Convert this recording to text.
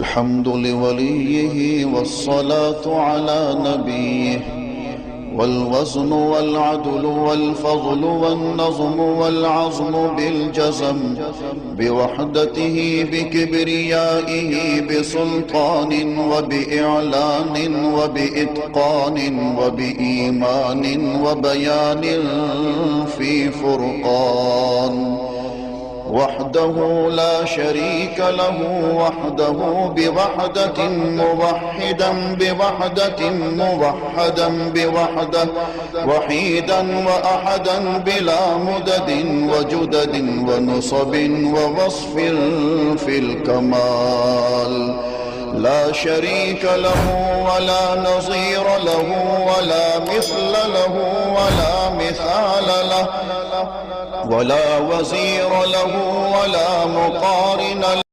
الحمد لوليه والصلاة على نبيه والوزن والعدل والفضل والنظم والعظم بالجزم بوحدته بكبريائه بسلطان وبإعلان وبإتقان وبإيمان وبيان في فرقان وحده لا شريك له وحده بوحدة موحدا بوحدة موحدا بوحدة وحيدا وأحدا بلا مدد وجدد ونصب ووصف في الكمال لا شريك له ولا نظير له ولا مثل له ولا مثال له ولا وزير له ولا مقارن له